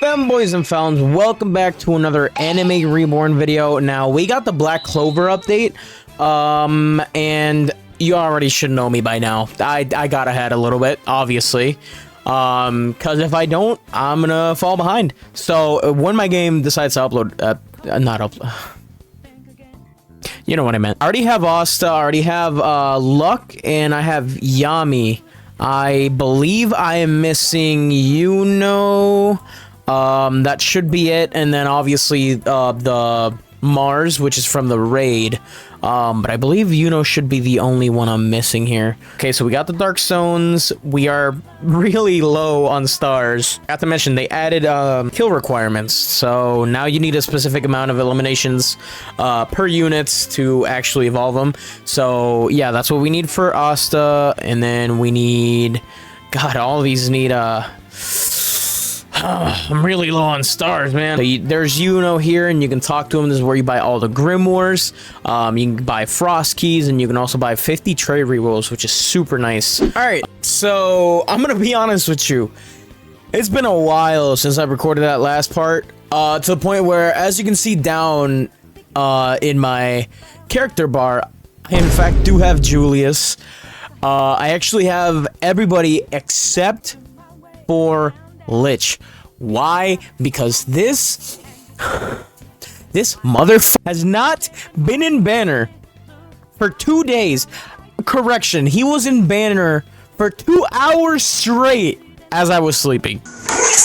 Femboys and felons, welcome back to another Anime Reborn video. Now, we got the Black Clover update, and you already should know me by now. I got ahead a little bit, obviously, because if I don't, I'm gonna fall behind. So, when my game decides to upload, not upload, you know what I meant. I already have Asta, I already have, Luck, and I have Yami. I believe I am missing Yuno. That should be it, and then obviously the Mars, which is from the raid. But I believe Yuno should be the only one I'm missing here. Okay, so we got the Dark Stones. We are really low on stars. Got to mention they added kill requirements, so now you need a specific amount of eliminations per units to actually evolve them. So yeah, that's what we need for Asta, and then we need, God, all of these need I'm really low on stars, man. So there's Yuno here, and you can talk to him. This is where you buy all the Grimoires. You can buy Frost Keys, and you can also buy 50 trade rerolls, which is super nice. Alright, so I'm gonna be honest with you. It's been a while since I recorded that last part, to the point where, as you can see down in my character bar, I in fact do have Julius. I actually have everybody except for Lich. Why? Because this motherfucker has not been in banner for 2 days. Correction, he was in banner for 2 hours straight as I was sleeping.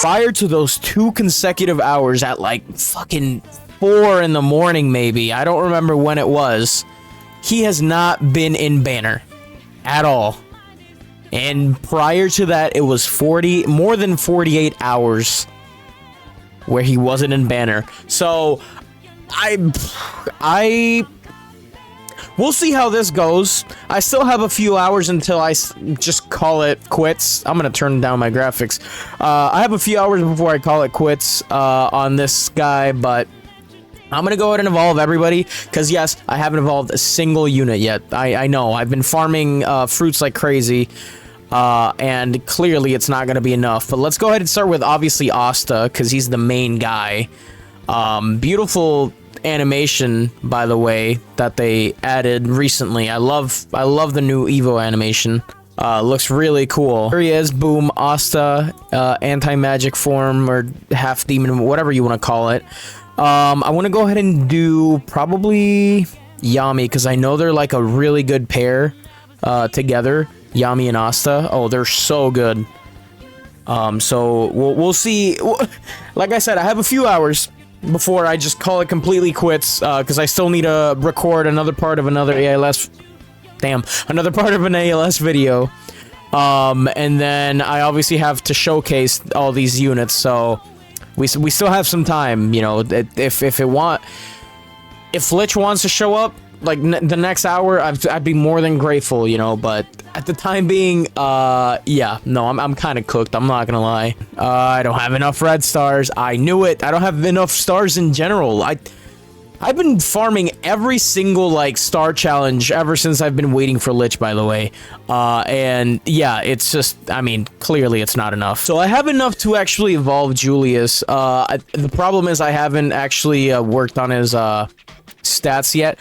Prior to those 2 consecutive hours at like fucking 4 in the morning, maybe, I don't remember when it was, he has not been in banner at all. And prior to that, it was more than 48 hours where he wasn't in banner. So, we'll see how this goes. I still have a few hours until I just call it quits. I'm gonna turn down my graphics. I have a few hours before I call it quits on this guy, but I'm gonna go ahead and evolve everybody, because yes, I haven't evolved a single unit yet. I know, I've been farming fruits like crazy. And clearly it's not going to be enough, but let's go ahead and start with obviously Asta, because he's the main guy. Beautiful animation, by the way, that they added recently. I love the new Evo animation. Looks really cool. Here he is, boom, Asta, anti-magic form, or half demon, whatever you want to call it. I want to go ahead and do probably Yami, because I know they're like a really good pair together. Yumi and Asta. Oh, they're so good. So we'll see. Like I said, I have a few hours before I just call it completely quits, because I still need to record another part of another ALS. Another part of an ALS video. And then I obviously have to showcase all these units. So we still have some time. You know, if Lich wants to show up like the next hour, I'd be more than grateful, you know, but at the time being, yeah, no, I'm kind of cooked, I'm not gonna lie. I don't have enough red stars. I knew it. I don't have enough stars in general. I've been farming every single, like, star challenge ever since I've been waiting for Lich, by the way. And yeah, it's just, I mean, clearly it's not enough. So I have enough to actually evolve Julius. The problem is I haven't actually worked on his stats yet.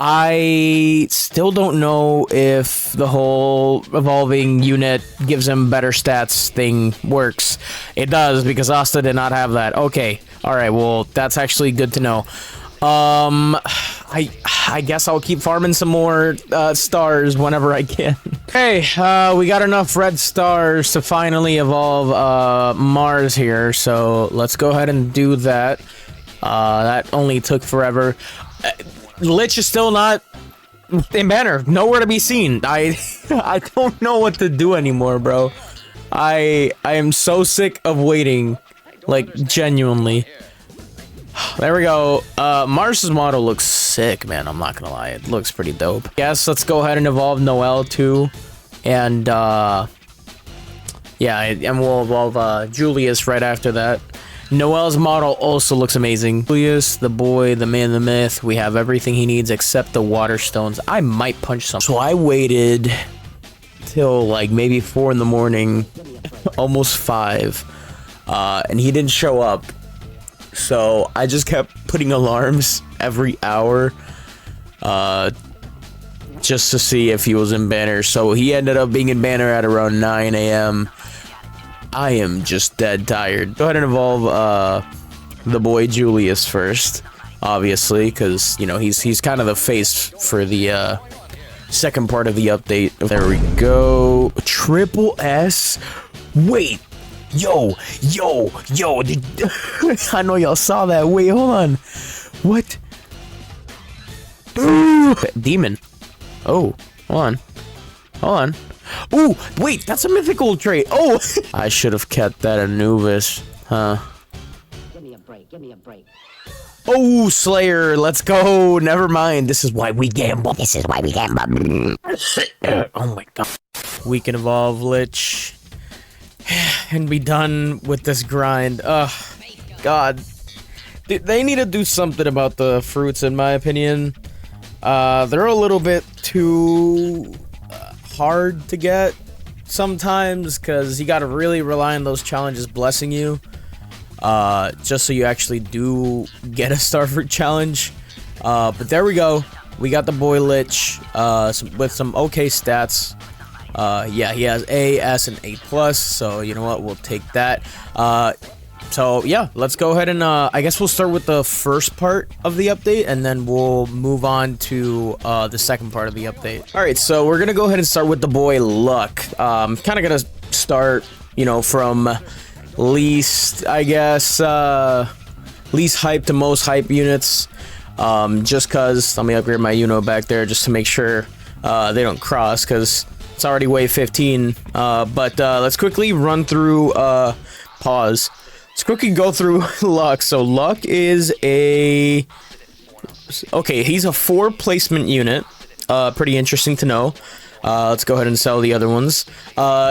I still don't know if the whole evolving unit gives him better stats thing works. It does, because Asta did not have that. Okay, alright, well, that's actually good to know. I guess I'll keep farming some more stars whenever I can. Hey, we got enough red stars to finally evolve Mars here, so let's go ahead and do that. That only took forever. Lich is still not in banner, nowhere to be seen. I don't know what to do anymore, bro. I am so sick of waiting, like, genuinely. There we go. Mars's model looks sick, man. I'm not gonna lie, it looks pretty dope. Yes, let's go ahead and evolve Noel too, and yeah, and we'll evolve Julius right after that. Noel's model also looks amazing. Julius, the boy, the man, the myth. We have everything he needs except the water stones. I might punch some. So I waited till like maybe 4 in the morning, almost 5. and he didn't show up. So I just kept putting alarms every hour, just to see if he was in banner. So he ended up being in banner at around 9 a.m. I am just dead tired. Go ahead and evolve the boy Julius first, obviously, because you know he's kind of the face for the second part of the update. There we go. Triple S. Wait. Yo. I know y'all saw that. Wait, hold on. What? Demon. Oh, hold on. Ooh, wait, that's a mythical trait. Oh, I should have kept that Anubis, huh? Give me a break. Oh, Slayer, let's go. Never mind. This is why we gamble. Oh my god. We can evolve Lich and be done with this grind. Ugh, God. They need to do something about the fruits, in my opinion. They're a little bit too hard to get sometimes, because you gotta really rely on those challenges blessing you, just so you actually do get a star fruit challenge. But there we go. We got the boy Lich with some okay stats. Yeah, he has A, S, and A+, so you know what, we'll take that. So yeah, let's go ahead and I guess we'll start with the first part of the update, and then we'll move on to the second part of the update. All right, so we're gonna go ahead and start with the boy Luck. Kind of gonna start, you know, from least, I guess, least hype to most hype units. Just cause let me upgrade my Yuno back there just to make sure they don't cross, cause it's already wave 15. But let's quickly run through pause. Let's quickly go through Luck. So Luck is he's a 4 placement unit. Pretty interesting to know. Let's go ahead and sell the other ones.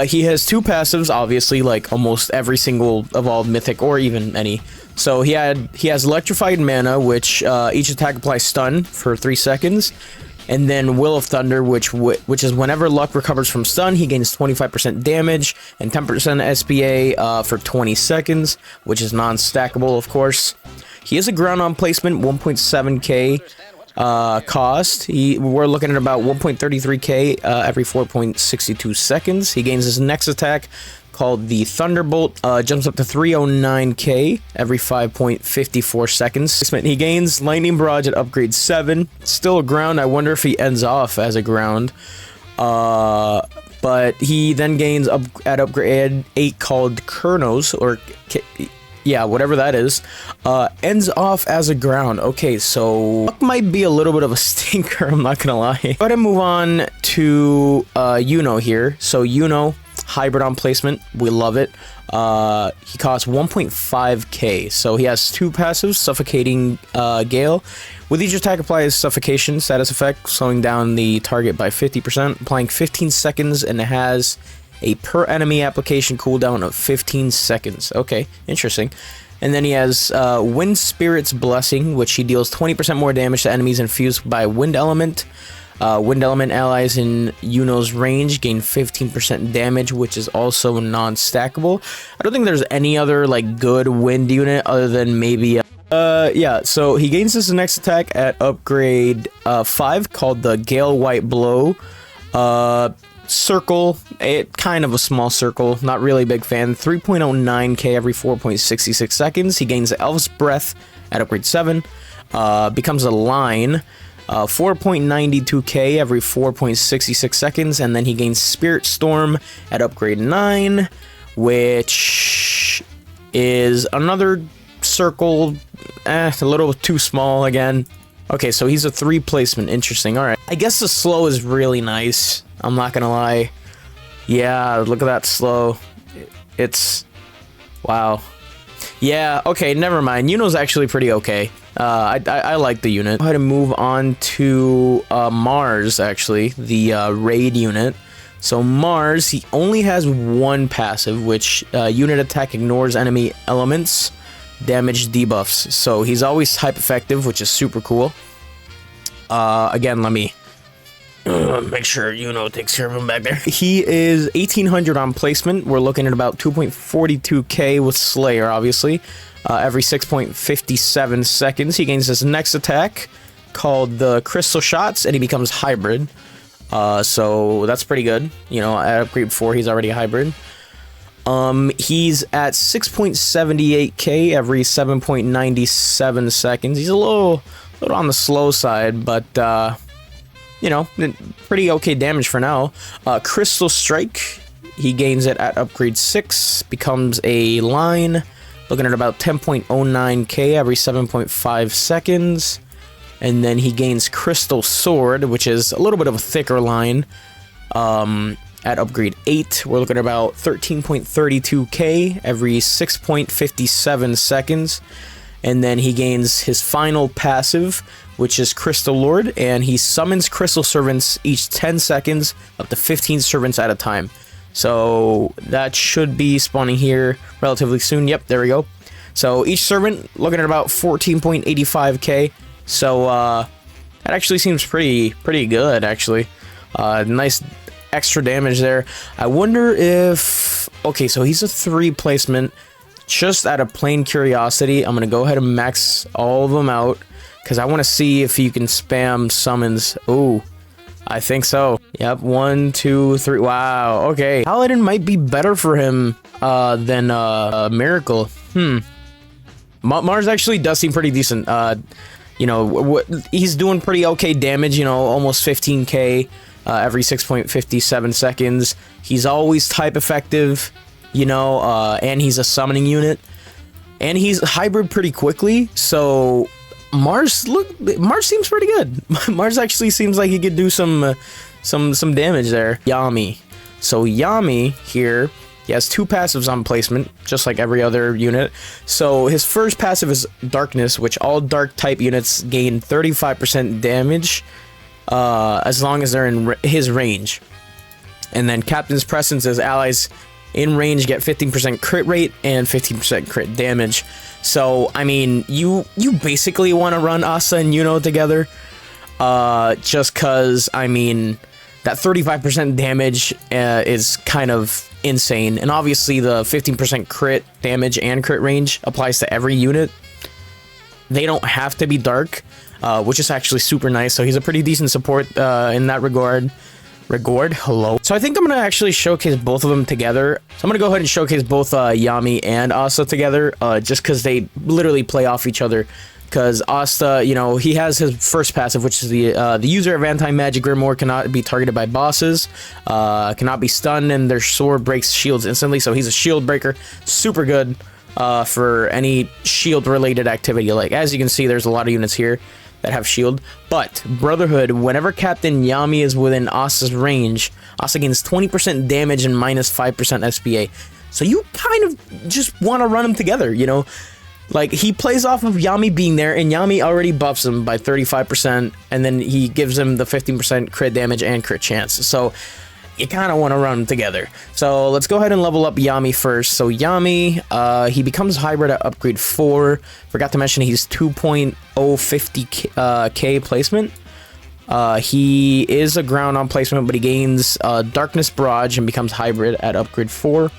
He has 2 passives, obviously, like almost every single evolved mythic, or even any. So he has Electrified Mana, which each attack applies stun for 3 seconds. And then Will of Thunder, which is whenever Luck recovers from stun, he gains 25% damage and 10% SPA for 20 seconds, which is non-stackable, of course. He has a ground on placement, 1.7k cost. We're looking at about 1.33k every 4.62 seconds. He gains his next attack, called the Thunderbolt, jumps up to 309k every 5.54 seconds. He gains Lightning Barrage at upgrade 7. Still a ground. I wonder if he ends off as a ground. But he then gains at upgrade 8 called Kernos, or yeah, whatever that is. Ends off as a ground. Okay, so Luck might be a little bit of a stinker, I'm not gonna lie. Go ahead and move on to Yuno here. So Yuno, hybrid on placement, we love it. He costs 1.5k, so he has 2 passives, Suffocating Gale. With each attack applies Suffocation status effect, slowing down the target by 50%, applying 15 seconds, and it has a per enemy application cooldown of 15 seconds. Okay, interesting. And then he has Wind Spirit's Blessing, which he deals 20% more damage to enemies infused by Wind Element. Wind Element allies in Yuno's range gain 15% damage, which is also non-stackable. I don't think there's any other like good wind unit other than maybe yeah, so he gains his next attack at upgrade 5 called the Gale White Blow. Circle, kind of a small circle, not really a big fan. 3.09k every 4.66 seconds. He gains Elf's Breath at upgrade 7. Becomes a line. 4.92k every 4.66 seconds, and then he gains Spirit Storm at upgrade 9, which is another circle, a little too small again. Okay, so he's a 3 placement, interesting. Alright, I guess the slow is really nice, I'm not gonna lie. Yeah, look at that slow. It's... wow. Yeah, okay, never mind. Yuno's actually pretty okay. I like the unit. Go ahead and move on to Mars, actually, the raid unit. So Mars, he only has 1 passive, which unit attack ignores enemy elements, damage debuffs. So he's always type effective, which is super cool. Again, let me Make sure Yuno takes care of him back there. He is 1800 on placement. We're looking at about 2.42k with Slayer, obviously. Every 6.57 seconds, he gains his next attack called the Crystal Shots, and he becomes hybrid. So that's pretty good. You know, at upgrade 4, he's already a hybrid. He's at 6.78k every 7.97 seconds. He's a little on the slow side, but you know, pretty okay damage for now. Crystal Strike, he gains it at upgrade 6, becomes a line, looking at about 10.09k every 7.5 seconds. And then he gains Crystal Sword, which is a little bit of a thicker line. At upgrade 8, we're looking at about 13.32k every 6.57 seconds. And then he gains his final passive, which is Crystal Lord, and he summons Crystal Servants each 10 seconds, up to 15 servants at a time. So that should be spawning here relatively soon. Yep, there we go. So each servant looking at about 14.85k. So that actually seems pretty good, actually. Nice extra damage there. I wonder if... Okay, so he's a 3 placement. Just out of plain curiosity, I'm going to go ahead and max all of them out, because I want to see if you can spam summons. Ooh, I think so. Yep, 1, 2, 3. Wow, okay. Paladin might be better for him than Miracle. Mars actually does seem pretty decent. You know, he's doing pretty okay damage, you know, almost 15k every 6.57 seconds. He's always type effective, you know, and he's a summoning unit. And he's hybrid pretty quickly, so Mars seems pretty good. Mars actually seems like he could do some damage there. Yami. So Yami here, he has 2 passives on placement, just like every other unit. So his first passive is Darkness, which all dark type units gain 35% damage as long as they're in his range. And then Captain's Presence, as allies in range get 15% crit rate and 15% crit damage. So, I mean, you basically want to run Asta and Yuno together. Just because, I mean, that 35% damage is kind of insane. And obviously the 15% crit damage and crit range applies to every unit. They don't have to be dark, which is actually super nice. So he's a pretty decent support in that regard. Hello. So I think I'm going to actually showcase both of them together. So I'm going to go ahead and showcase both Yami and Asta together, just because they literally play off each other. Because Asta, you know, he has his first passive, which is the user of anti-magic grimoire cannot be targeted by bosses, cannot be stunned, and their sword breaks shields instantly. So he's a shield breaker, super good for any shield related activity. Like, as you can see, there's a lot of units here that have shield. But Brotherhood, whenever Captain Yami is within Asta's range, Asta gains 20% damage and minus 5% SPA. So you kind of just want to run them together, you know. Like, he plays off of Yami being there, and Yami already buffs him by 35%, and then he gives him the 15% crit damage and crit chance. So you kind of want to run them together. So let's go ahead and level up Yami first. So Yami, he becomes hybrid at upgrade 4. Forgot to mention he's 2.050k placement. He is a ground on placement, but he gains Darkness Barrage and becomes hybrid at upgrade 4.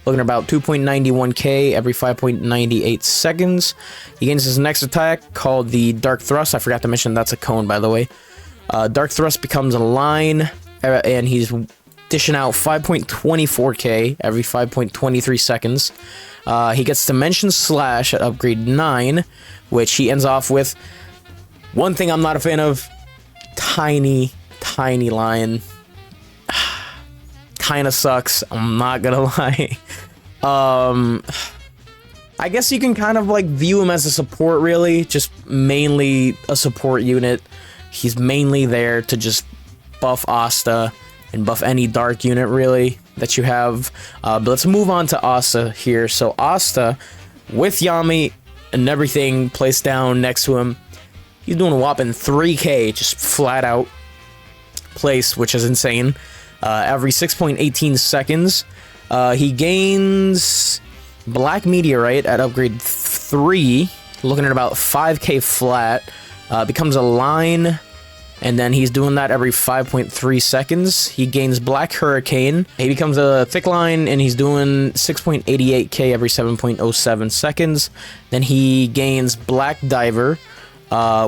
Looking at about 2.91k every 5.98 seconds. He gains his next attack called the Dark Thrust. I forgot to mention that's a cone, by the way. Dark Thrust becomes a line, and he's dishing out 5.24k every 5.23 seconds. He gets Dimension Slash at upgrade 9, which he ends off with. One thing I'm not a fan of, tiny lion. Kind of sucks, I'm not gonna lie. I guess you can kind of like view him as a support, really, just mainly a support unit. He's mainly there to just buff Asta and buff any dark unit really that you have. But let's move on to Asta here. So Asta, with Yami and everything placed down next to him, he's doing a whopping 3k just flat out place, which is insane. Every 6.18 seconds, he gains Black Meteorite at upgrade 3, looking at about 5k flat, becomes a line, And then he's doing that every 5.3 seconds. He gains Black Hurricane. He becomes a Thick Line, and he's doing 6.88k every 7.07 seconds. Then he gains Black Diver,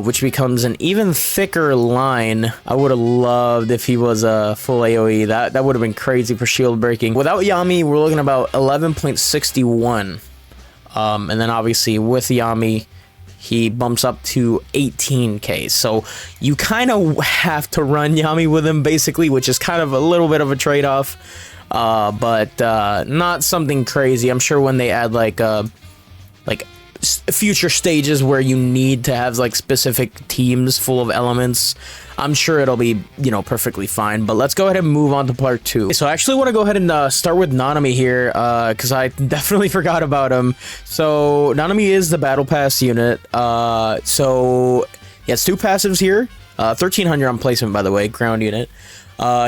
which becomes an even thicker line. I would have loved if he was a full AoE. That would have been crazy for shield breaking. Without Yami, we're looking about 11.61. And then obviously with Yami, he bumps up to 18k. So you kind of have to run Yami with him basically, which is kind of a little bit of a trade-off, but not something crazy. I'm sure when they add like future stages where you need to have like specific teams full of elements, I'm sure it'll be, you know, perfectly fine. But let's go ahead and move on to part 2. So I actually want to go ahead and start with Nanami here, because I definitely forgot about him. So Nanami is the battle pass unit. So he has 2 passives here, 1300 on placement, by the way, ground unit.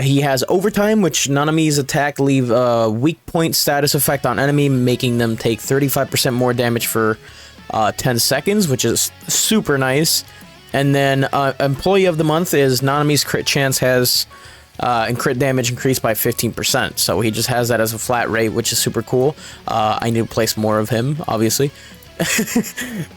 He has Overtime, which Nanami's attack leave a weak point status effect on enemy, making them take 35% more damage for 10 seconds, which is super nice. And then Employee of the Month is Nanami's crit chance has and crit damage increased by 15%. So he just has that as a flat rate, which is super cool. I need to place more of him, obviously.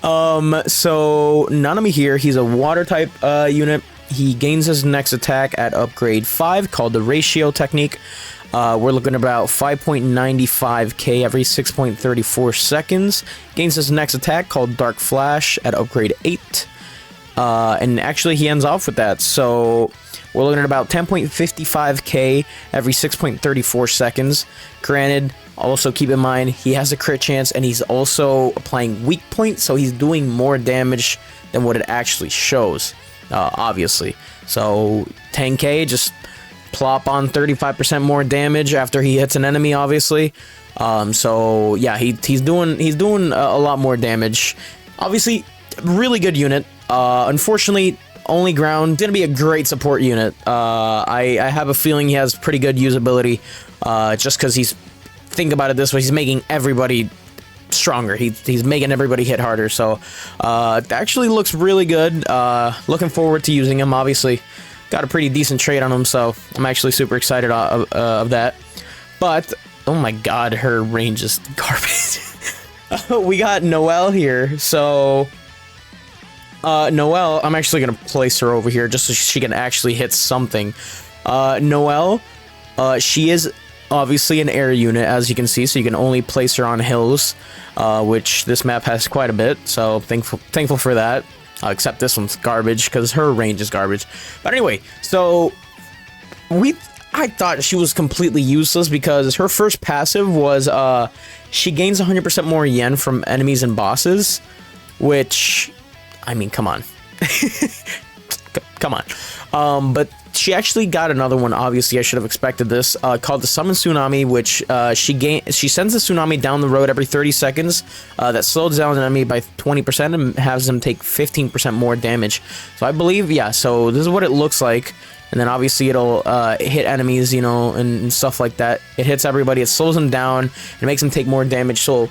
So Nanami here, he's a water type unit. He gains his next attack at upgrade 5 called the Ratio Technique. We're looking about 5.95k every 6.34 seconds. Gains his next attack called Dark Flash at upgrade 8. And actually he ends off with that. So we're looking at about 10.55k every 6.34 seconds. Granted, also keep in mind he has a crit chance and he's also applying weak point, so he's doing more damage than what it actually shows, obviously. So 10k, just plop on 35% more damage after he hits an enemy, obviously. So yeah, he's doing a lot more damage. Obviously, really good unit. Unfortunately, only ground. Gonna be a great support unit. I have a feeling he has pretty good usability, just because think about it this way, he's making everybody stronger. He's making everybody hit harder. So it actually looks really good. Looking forward to using him. Obviously, got a pretty decent trade on him, so I'm actually super excited of that. But oh my god, her range is garbage. We got Noel here, so Noel, I'm actually gonna place her over here just so she can actually hit something. Noel, she is obviously an air unit, as you can see, so you can only place her on hills, which this map has quite a bit, so thankful for that. Except this one's garbage because her range is garbage. But anyway, so I thought she was completely useless because her first passive was she gains 100% more yen from enemies and bosses, which, I mean, come on. Come on. But she actually got another one, obviously I should have expected this, called the Summon Tsunami, which she sends the tsunami down the road every 30 seconds, that slows down an enemy by 20% and has them take 15% more damage. So I believe, yeah, so this is what it looks like. And then obviously it'll hit enemies, you know, and stuff like that. It hits everybody, it slows them down, it makes them take more damage. So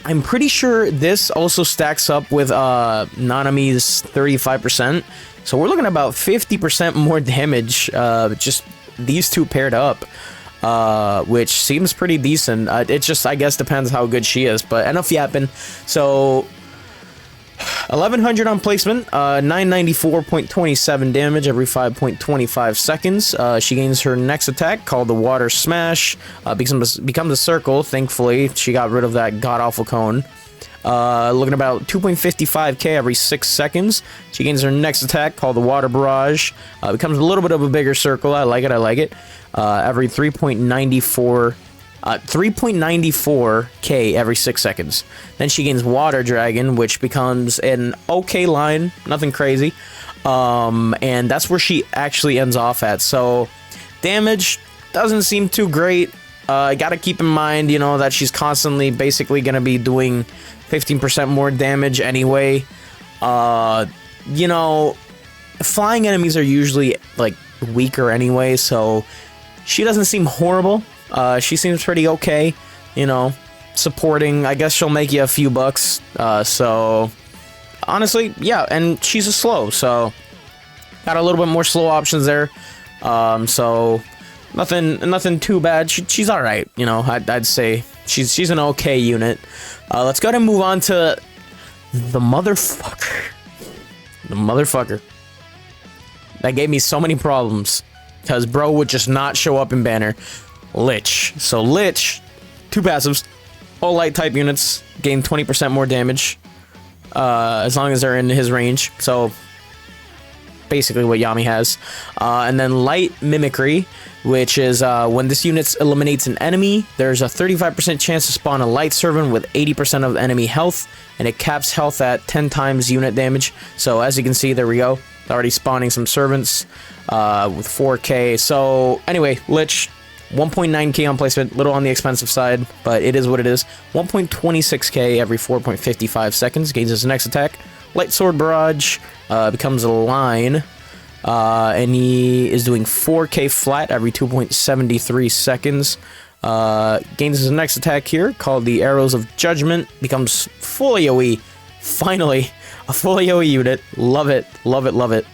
I'm pretty sure this also stacks up with Nanami's 35%. So we're looking at about 50% more damage, just these two paired up, which seems pretty decent. It just, I guess, depends how good she is, but enough yapping. So 1100 on placement, 994.27 damage every 5.25 seconds. She gains her next attack called the Water Smash, becomes a circle. Thankfully, she got rid of that god-awful cone. Looking about 2.55k every 6 seconds. She gains her next attack called the Water Barrage. Becomes a little bit of a bigger circle. I like it. Every 3.94k every 6 seconds. Then she gains Water Dragon, which becomes an okay line, nothing crazy. And that's where she actually ends off at. So damage doesn't seem too great. Gotta keep in mind, you know, that she's constantly basically gonna be doing 15% more damage anyway. You know, flying enemies are usually like weaker anyway, so she doesn't seem horrible. She seems pretty okay, you know, supporting. I guess she'll make you a few bucks. So honestly, yeah, and she's a slow, so Got a little bit more slow options there. So nothing too bad. She's all right. You know, I'd say she's an okay unit. Let's go ahead and move on to the motherfucker. The motherfucker that gave me so many problems because bro would just not show up in banner. Lich. So Lich, 2 passives, all light type units gain 20% more damage as long as they're in his range. So basically what Yami has. And then light mimicry, which is when this unit eliminates an enemy, there's a 35% chance to spawn a light servant with 80% of enemy health, and it caps health at 10 times unit damage. So as you can see, there we go, already spawning some servants with 4k. So anyway, Lich, 1.9k on placement, little on the expensive side, but it is what it is. 1.26k every 4.55 seconds, gains his next attack. Light sword barrage becomes a line, and he is doing 4k flat every 2.73 seconds. Gains his next attack here, called the Arrows of Judgment, becomes full AoE. Finally, a full AoE unit. Love it, love it, love it.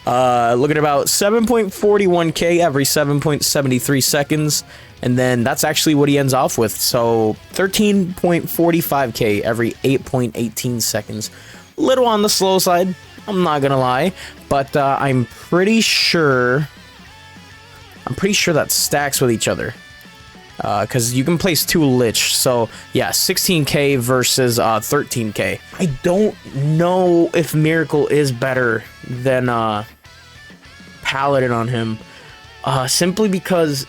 Look at about 7.41k every 7.73 seconds, and then that's actually what he ends off with. So 13.45k every 8.18 seconds. Little on the slow side, I'm not gonna lie, but I'm pretty sure that stacks with each other, because you can place 2 Lich. So yeah, 16k versus 13k. I don't know if Miracle is better than Paladin on him, simply because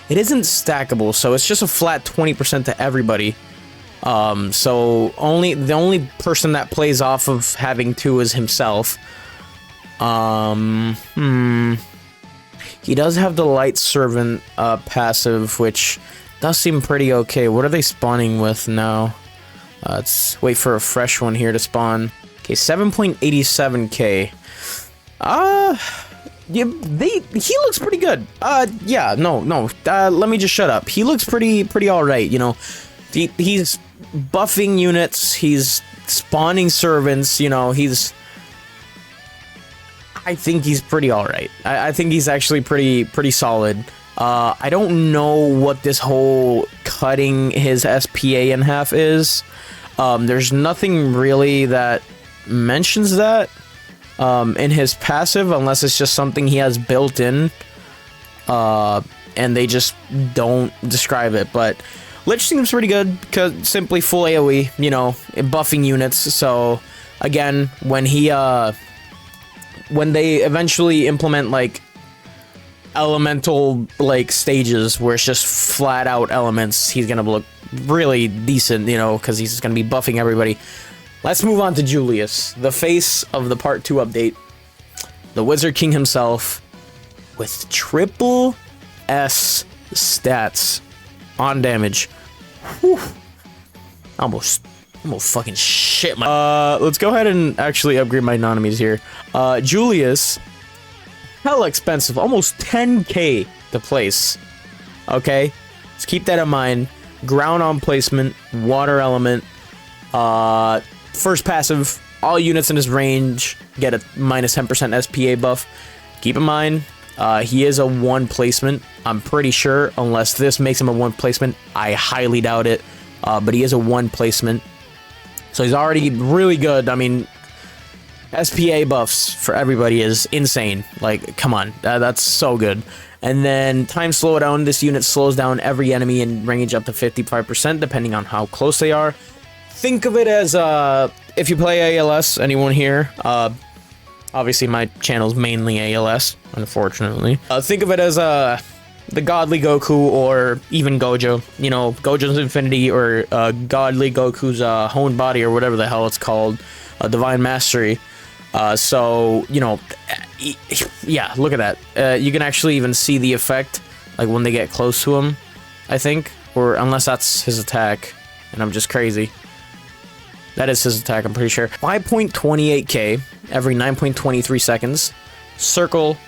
it isn't stackable, so it's just a flat 20% to everybody. So the only person that plays off of having 2 is himself. He does have the Light Servant passive, which does seem pretty okay. What are they spawning with now? Let's wait for a fresh one here to spawn. Okay, 7.87k. Yeah, he looks pretty good. Yeah, no. Let me just shut up. He looks pretty all right. You know, he's buffing units. He's spawning servants. You know, I think he's pretty all right. I think he's actually pretty solid. I don't know what this whole cutting his SPA in half is. There's nothing really that mentions that in his passive, unless it's just something he has built in, and they just don't describe it. But Lich seems pretty good because simply full AoE, you know, buffing units. So again, when they eventually implement like elemental like stages where it's just flat out elements, he's gonna look really decent, you know, because he's gonna be buffing everybody. Let's move on to Julius, the face of the Part 2 update, the Wizard King himself, with triple S stats on damage. Whew. Almost fucking shit my. Let's go ahead and actually upgrade my Nanamis here. Julius, hella expensive, almost 10k to place. Okay, let's keep that in mind. Ground on placement, water element. First passive, all units in his range get a minus 10% SPA buff. Keep in mind, he is a 1 placement, I'm pretty sure, unless this makes him a 1 placement. I highly doubt it, but he is a 1 placement. So he's already really good. I mean, SPA buffs for everybody is insane. Like, come on, that's so good. And then time slowdown, this unit slows down every enemy in range up to 55%, depending on how close they are. Think of it as, if you play ALS, anyone here, obviously my channel's mainly ALS, unfortunately. Think of it as, the Godly Goku, or even Gojo, you know, Gojo's Infinity, or Godly Goku's Honed Body, or whatever the hell it's called, Divine Mastery. So, you know, yeah, look at that. You can actually even see the effect, like when they get close to him, I think, or unless that's his attack, and I'm just crazy. That is his attack, I'm pretty sure. 5.28k every 9.23 seconds. Circle,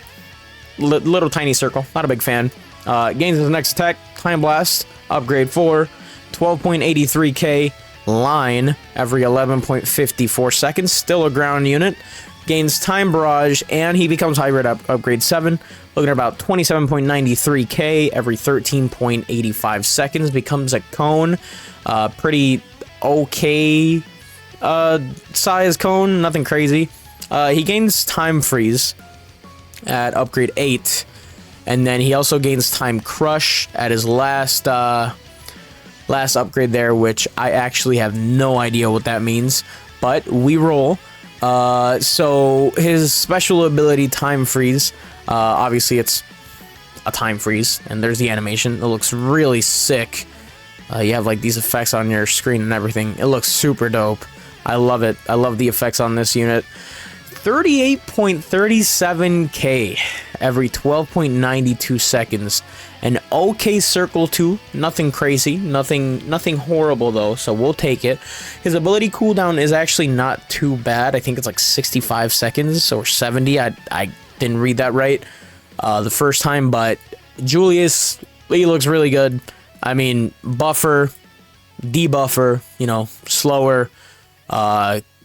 little tiny circle, not a big fan. Gains his next attack, Time Blast, upgrade 4, 12.83k line every 11.54 seconds. Still a ground unit. gains Time Barrage, and he becomes Hybrid upgrade 7. Looking at about 27.93k every 13.85 seconds. Becomes a cone. Pretty okay size cone, nothing crazy. He gains Time Freeze at upgrade 8. And then he also gains Time Crush at his last upgrade there, which I actually have no idea what that means. But we roll. So his special ability, Time Freeze, obviously it's a time freeze, and there's the animation. It looks really sick. You have like these effects on your screen and everything. It looks super dope. I love it. I love the effects on this unit. 38.37k every 12.92 seconds. An okay circle too, nothing crazy, nothing horrible though, so we'll take it. His ability cooldown is actually not too bad. I think it's like 65 seconds or 70. I didn't read that right the first time, but Julius, he looks really good. I mean, buffer, debuffer, you know, slower.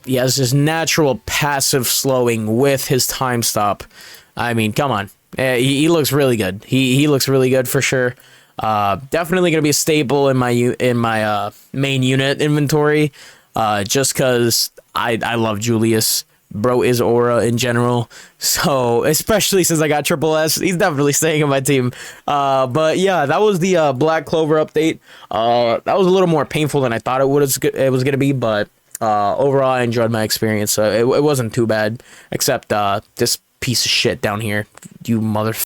He has this natural passive slowing with his time stop. I mean, come on. He looks really good. He looks really good for sure. Definitely gonna be a staple in my main unit inventory. Just cause I love Julius. Bro is aura in general. So especially since I got Triple S, he's definitely staying on my team. But yeah, that was the Black Clover update. That was a little more painful than I thought it was gonna be, but overall I enjoyed my experience. So it wasn't too bad, except this piece of shit down here, you mother